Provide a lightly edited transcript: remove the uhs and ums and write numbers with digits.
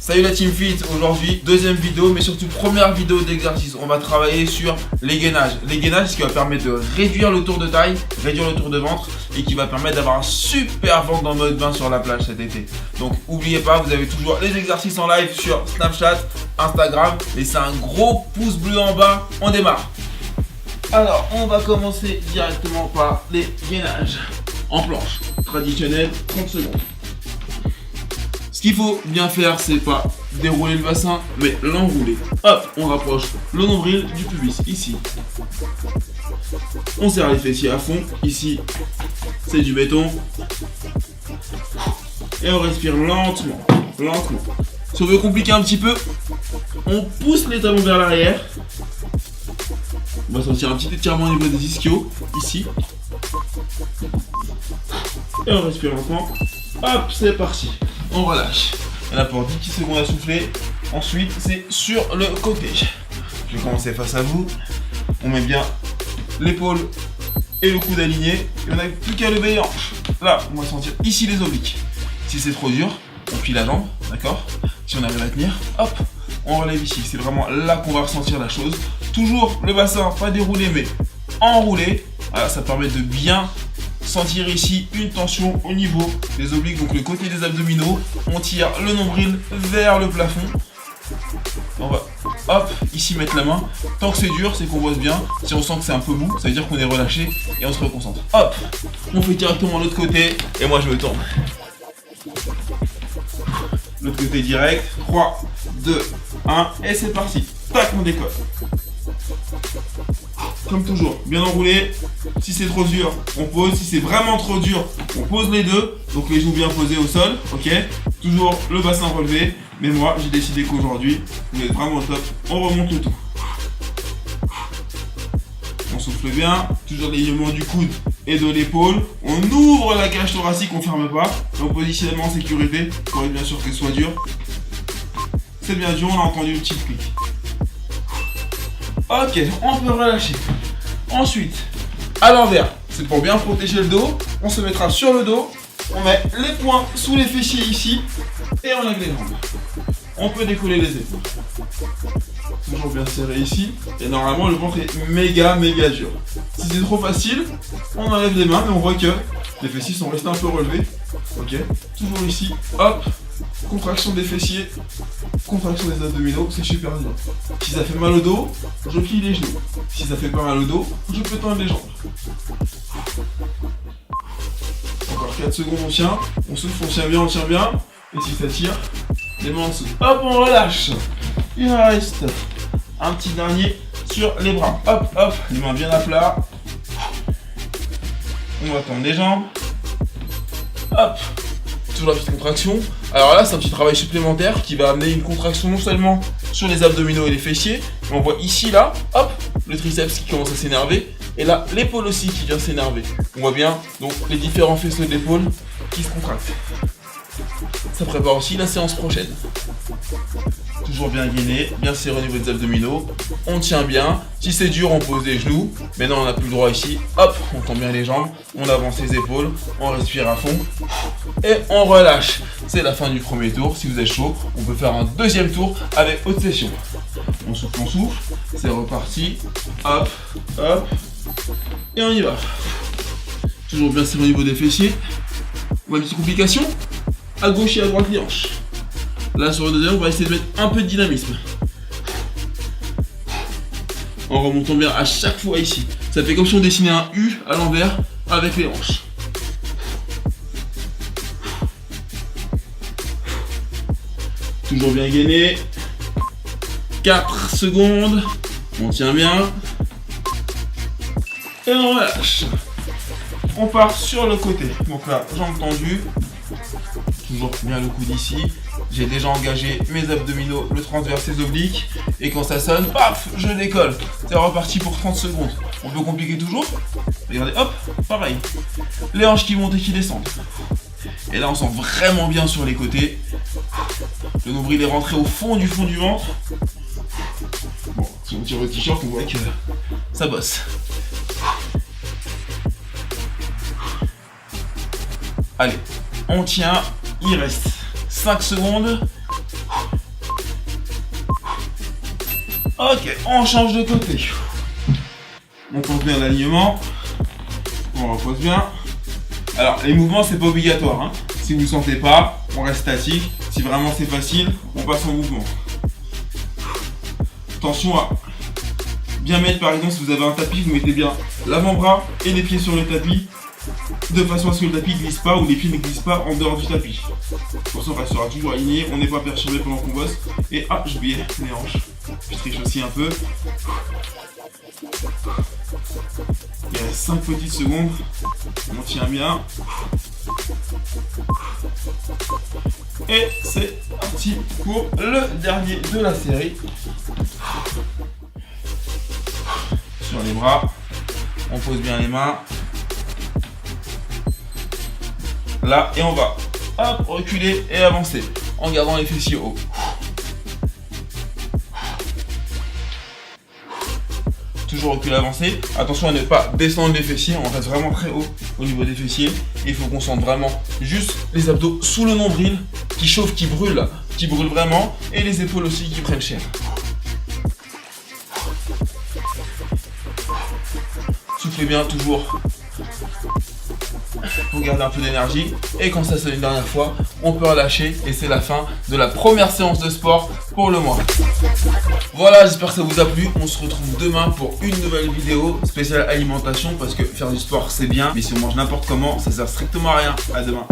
Salut la Team Fit, aujourd'hui deuxième vidéo mais surtout première vidéo d'exercice. On va travailler sur les gainages. Les gainages, ce qui va permettre de réduire le tour de taille, réduire le tour de ventre et qui va permettre d'avoir un super ventre en mode bain sur la plage cet été. Donc n'oubliez pas, vous avez toujours les exercices en live sur Snapchat, Instagram. Laissez un gros pouce bleu en bas, on démarre. Alors on va commencer directement par les gainages en planche. Traditionnel, 30 secondes. Ce qu'il faut bien faire, c'est pas dérouler le bassin, mais l'enrouler. Hop, on rapproche le nombril du pubis, ici. On serre les fessiers à fond, ici, c'est du béton. Et on respire lentement, lentement. Si on veut compliquer un petit peu, on pousse les talons vers l'arrière. On va sentir un petit étirement au niveau des ischios, ici. Et on respire lentement. Hop, c'est parti. On relâche. Et là pour 10 petites secondes à souffler. Ensuite, c'est sur le côté. Je vais commencer face à vous. On met bien l'épaule et le coude aligné. Et on n'a plus qu'à lever les hanches. Là, on va sentir ici les obliques. Si c'est trop dur, on plie la jambe, d'accord? Si on arrive à tenir, hop, on relève ici. C'est vraiment là qu'on va ressentir la chose. Toujours le bassin, pas déroulé, mais enroulé. Voilà, ça permet de bien sentir ici une tension au niveau des obliques, donc le côté des abdominaux. On tire le nombril vers le plafond. On va hop ici mettre la main. Tant que c'est dur, c'est qu'on bosse bien. Si on sent que c'est un peu mou, ça veut dire qu'on est relâché et on se reconcentre. Hop, on fait directement l'autre côté et moi je me tourne. L'autre côté direct. 3, 2, 1 et c'est parti. Tac, on décolle. Comme toujours, bien enroulé. Si c'est trop dur, on pose. Si c'est vraiment trop dur, on pose les deux. Donc les genoux bien posés au sol, ok. Toujours le bassin relevé. Mais moi, j'ai décidé qu'aujourd'hui, vous êtes vraiment au top. On remonte le tout. On souffle bien. Toujours l'alignement du coude et de l'épaule. On ouvre la cage thoracique, on ferme pas. Donc positionnement en sécurité. Pour être bien sûr que ce soit dur. C'est bien dur, on a entendu le petit clic. Ok, on peut relâcher. Ensuite, à l'envers, c'est pour bien protéger le dos. On se mettra sur le dos. On met les poings sous les fessiers ici. Et on lève les jambes. On peut décoller les épaules. Toujours bien serré ici. Et normalement, le ventre est méga dur. Si c'est trop facile, on enlève les mains. Mais on voit que les fessiers sont restés un peu relevés. Ok, toujours ici. Hop. Contraction des fessiers, contraction des abdominaux, c'est super dur. Si ça fait mal au dos, je plie les genoux. Si ça fait pas mal au dos, je peux tendre les jambes. Encore 4 secondes, on tient. On souffle, on tient bien, on tient bien. Et si ça tire, les mains en dessous. Hop, on relâche. Il reste un petit dernier sur les bras. Hop, hop, les mains bien à plat. On va tendre les jambes. Hop. Toujours la petite contraction. Alors là, c'est un petit travail supplémentaire qui va amener une contraction non seulement sur les abdominaux et les fessiers, mais on voit ici, là, hop, le triceps qui commence à s'énerver, et là, l'épaule aussi qui vient s'énerver. On voit bien, donc, les différents faisceaux de l'épaule qui se contractent. Ça prépare aussi la séance prochaine. Toujours bien gainé, bien serré au niveau des abdominaux. On tient bien. Si c'est dur, on pose les genoux. Maintenant, on n'a plus le droit ici. Hop, on tend bien les jambes. On avance les épaules. On respire à fond. Et on relâche. C'est la fin du premier tour. Si vous êtes chaud, on peut faire un deuxième tour avec haute session. On souffle, on souffle. C'est reparti. Hop, hop. Et on y va. Toujours bien serré au niveau des fessiers. On voit une petite complication. À gauche et à droite les hanches. Là sur le deuxième, on va essayer de mettre un peu de dynamisme. En remontant bien à chaque fois ici. Ça fait comme si on dessinait un U à l'envers avec les hanches. Toujours bien gainé. 4 secondes. On tient bien. Et on relâche. On part sur le côté. Donc là, jambes tendues. Toujours bien le coude ici. J'ai déjà engagé mes abdominaux, le transverse, les obliques. Et quand ça sonne, paf, je décolle. C'est reparti pour 30 secondes. On peut compliquer toujours. Regardez, hop, pareil. Les hanches qui montent et qui descendent. Et là, on sent vraiment bien sur les côtés. Le nombril est rentré au fond du ventre. Bon, si on tire le t-shirt, on voit que ça bosse. Allez, on tient. Il reste 5 secondes. Ok, on change de côté. On pose bien l'alignement. On repose bien. Alors, les mouvements, c'est pas obligatoire. Hein. Si vous ne sentez pas, on reste statique. Si vraiment c'est facile, on passe en mouvement. Attention à bien mettre, par exemple, si vous avez un tapis, vous mettez bien l'avant-bras et les pieds sur le tapis, de façon à ce que le tapis ne glisse pas ou les pieds ne glissent pas en dehors du tapis. Pour ça, on restera toujours aligné, on n'est pas perturbé pendant qu'on bosse. Et ah, j'ai oublié les hanches. Je triche aussi un peu. Il reste 5 petites secondes. On tient bien. Et c'est parti pour le dernier de la série. Sur les bras. On pose bien les mains. Là, et on va hop, reculer et avancer en gardant les fessiers hauts. Toujours reculer, avancer. Attention à ne pas descendre les fessiers, on reste vraiment très haut au niveau des fessiers. Et il faut qu'on sente vraiment juste les abdos sous le nombril qui chauffent, qui brûlent vraiment. Et les épaules aussi qui prennent cher. Soufflez bien toujours pour garder un peu d'énergie. Et quand ça sonne une dernière fois, on peut relâcher. Et c'est la fin de la première séance de sport pour le mois. Voilà, j'espère que ça vous a plu. On se retrouve demain pour une nouvelle vidéo spéciale alimentation. Parce que faire du sport c'est bien, mais si on mange n'importe comment, ça sert strictement à rien. À demain.